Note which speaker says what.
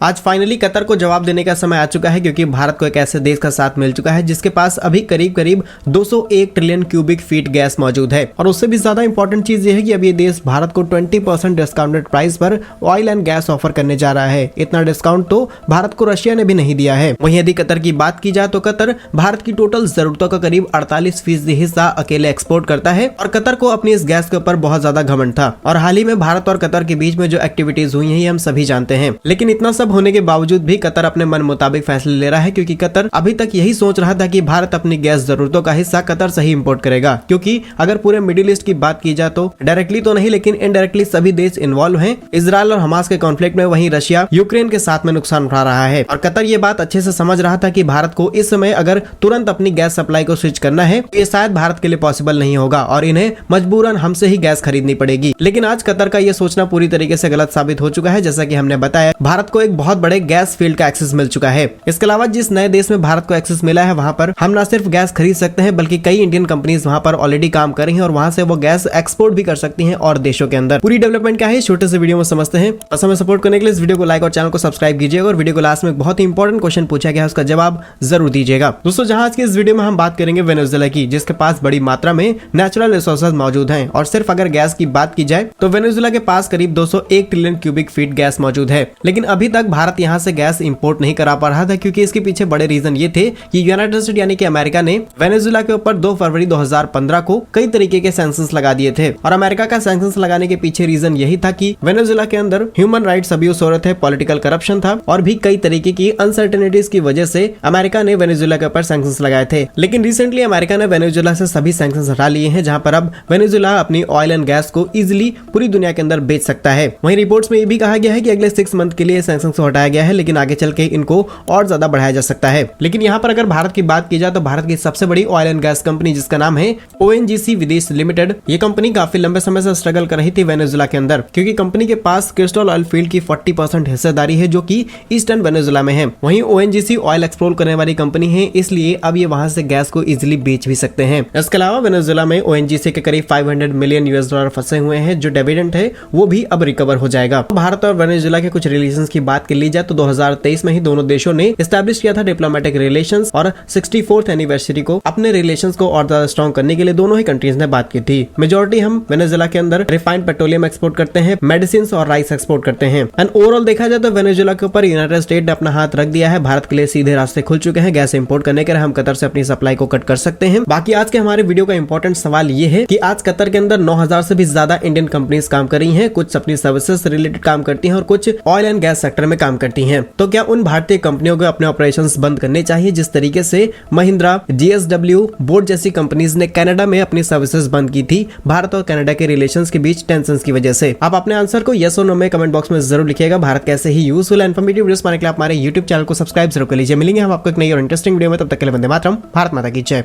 Speaker 1: आज finally Qatar को जवाब देने का समय आ चुका है, क्योंकि भारत को एक ऐसे देश का साथ मिल चुका है जिसके पास अभी करीब करीब 201 ट्रिलियन क्यूबिक फीट गैस मौजूद है। और उससे भी ज्यादा इंपॉर्टेंट चीज ये है कि अब ये देश भारत को 20% डिस्काउंटेड प्राइस पर ऑयल एंड गैस ऑफर करने जा रहा है। इतना डिस्काउंट तो भारत को रशिया ने भी नहीं दिया है। वहीं यदि कतर की बात की जाए तो कतर भारत की टोटल जरूरतों का करीब 48% हिस्सा अकेले एक्सपोर्ट करता है और कतर को अपनी इस गैस के ऊपर बहुत ज्यादा घमंड था। और हाल ही में भारत और कतर के बीच में जो एक्टिविटीज हुई हैं ये हम सभी जानते हैं। लेकिन इतना सब होने के बावजूद भी कतर अपने मन मुताबिक फैसले ले रहा है, क्योंकि कतर अभी तक यही सोच रहा था कि भारत अपनी गैस जरूरतों का हिस्सा कतर से ही इंपोर्ट करेगा। क्योंकि अगर पूरे मिडिल ईस्ट की बात की जाए तो डायरेक्टली तो नहीं लेकिन इनडायरेक्टली सभी देश इन्वॉल्व हैं इजराइल और हमास के कॉन्फ्लिक्ट में। वहीं रशिया यूक्रेन के साथ में नुकसान उठा रहा है और कतर ये बात अच्छे से समझ रहा था कि भारत को इस समय अगर तुरंत अपनी गैस सप्लाई को स्विच करना है तो ये शायद भारत के लिए पॉसिबल नहीं होगा और इन्हें मजबूरन हमसे ही गैस खरीदनी पड़ेगी। लेकिन आज कतर का ये सोचना पूरी तरीके से गलत साबित हो चुका है। जैसा कि हमने बताया, भारत को एक बहुत बड़े गैस फील्ड का एक्सेस मिल चुका है। इसके अलावा जिस नए देश में भारत को एक्सेस मिला है वहां पर हम न सिर्फ गैस खरीद सकते हैं बल्कि कई इंडियन कंपनीज वहां पर ऑलरेडी काम कर रही हैं और वहां से वो गैस एक्सपोर्ट भी कर सकती हैं और देशों के अंदर। पूरी डेवलपमेंट क्या है छोटे से वीडियो में समझते हैं। बस हमें सपोर्ट करने के लिए इस वीडियो को लाइक और चैनल को सब्सक्राइब कीजिएगा और वीडियो को लास्ट में बहुत ही इंपॉर्टेंट क्वेश्चन पूछा गया है, उसका जवाब जरूर दीजिएगा। दोस्तों, जहां आज की इस वीडियो में हम बात करेंगे वेनेजुएला की, जिसके पास बड़ी मात्रा में नेचुरल रिसोर्सेज मौजूद हैं। और सिर्फ अगर गैस की बात की जाए तो वेनेजुएला के पास करीब 201 ट्रिलियन क्यूबिक फीट गैस मौजूद है। लेकिन अभी तक भारत यहां से गैस इंपोर्ट नहीं करा पा रहा था, क्योंकि इसके पीछे बड़े रीजन ये थे कि यूनाइटेड स्टेट यानी कि अमेरिका ने वेनेजुएला के ऊपर 2 फरवरी 2015 को कई तरीके के सैंक्शंस लगा दिए थे। और अमेरिका का सैंक्शंस लगाने के पीछे रीजन यही था कि वेनेजुएला के अंदर ह्यूमन राइट्स अब्यूज हो रहे थे, पॉलिटिकल करप्शन था और भी कई तरीके की अनसर्टेनिटीज की वजह से अमेरिका ने वेनेजुएला के ऊपर सैंक्शंस लगाए थे। लेकिन रिसेंटली अमेरिका ने वेनेजुएला से सभी सैंक्शंस हटा लिए हैं, जहां पर अब वेनेजुएला अपनी ऑयल एंड गैस को इजीली पूरी दुनिया के अंदर बेच सकता है। वहीं रिपोर्ट्स में ये भी कहा गया है कि अगले 6 मंथ के लिए सैंक्शंस को हटाया गया है, लेकिन आगे चल के इनको और ज्यादा बढ़ाया जा सकता है। लेकिन यहाँ पर अगर भारत की बात की जाए तो भारत की सबसे बड़ी ऑयल एंड गैस कंपनी जिसका नाम है ONGC विदेश लिमिटेड, ये कंपनी काफी लंबे समय से स्ट्रगल कर रही थी वेनेजुएला के अंदर, क्योंकि कंपनी के पास क्रिस्टल ऑयल फील्ड की 40% हिस्सेदारी है जो कि ईस्टर्न वेनेजुएला में है। वहीं ONGC ऑयल एक्सप्लोर करने वाली कंपनी है, इसलिए अब ये वहां से गैस को इजीली बेच भी सकते हैं। इसके अलावा वेनेजुएला में ONGC के करीब $500 मिलियन फंसे हुए हैं, जो डिविडेंड है वो भी अब रिकवर हो जाएगा। भारत और वेनेजुएला के कुछ रिलेशंस की बात कर ली जाए तो 2023 में ही दोनों देशों ने एस्टैब्लिश किया था डिप्लोमेटिक रिलेशंस और 64th एनिवर्सरी को अपने रिलेशंस को और ज्यादा स्ट्रॉन्ग करने के लिए दोनों ही कंट्रीज ने बात की थी। मेजोरिटी हम वेनेजुएला के अंदर रिफाइंड पेट्रोलियम एक्सपोर्ट करते हैं, मेडिसिन और राइस एक्सपोर्ट करते हैं। एंड ओवरऑल देखा जाए तो वेनेजुएला के ऊपर यूनाइटेड स्टेट ने अपना हाथ रख दिया है। भारत के लिए सीधे रास्ते खुल चुके हैं गैस इंपोर्ट करने के लिए। हम कतर से अपनी सप्लाई को कट कर सकते हैं। बाकी आज के हमारे वीडियो का इंपॉर्टेंट सवाल ये है कि आज कतर के अंदर 9000 से भी ज्यादा इंडियन कंपनीज काम कर रही हैं। कुछ अपनी सर्विसेज रिलेटेड काम करती हैं और कुछ ऑयल एंड गैस सेक्टर में काम करती हैं। तो क्या उन भारतीय कंपनियों को अपने ऑपरेशंस बंद करने चाहिए, जिस तरीके से महिंद्रा, GSW, बोट जैसी कंपनीज ने कनाडा में अपनी सर्विसेज बंद की थी भारत और कनाडा के रिलेशंस के बीच टेंशंस की वजह से? आप अपने आंसर को यस और नो में कमेंट बॉक्स में जरूर लिखिएगा। भारत कैसे ही यूजफुल इन्फॉर्मेटिव वीडियोस पाने के लिए आप हमारे YouTube चैनल को सब्सक्राइब जरूर कर लीजिए। मिलेंगे हम आपको एक नई और इंटरेस्टिंग वीडियो में, तब तक के लिए वंदे मातरम, भारत माता की जय।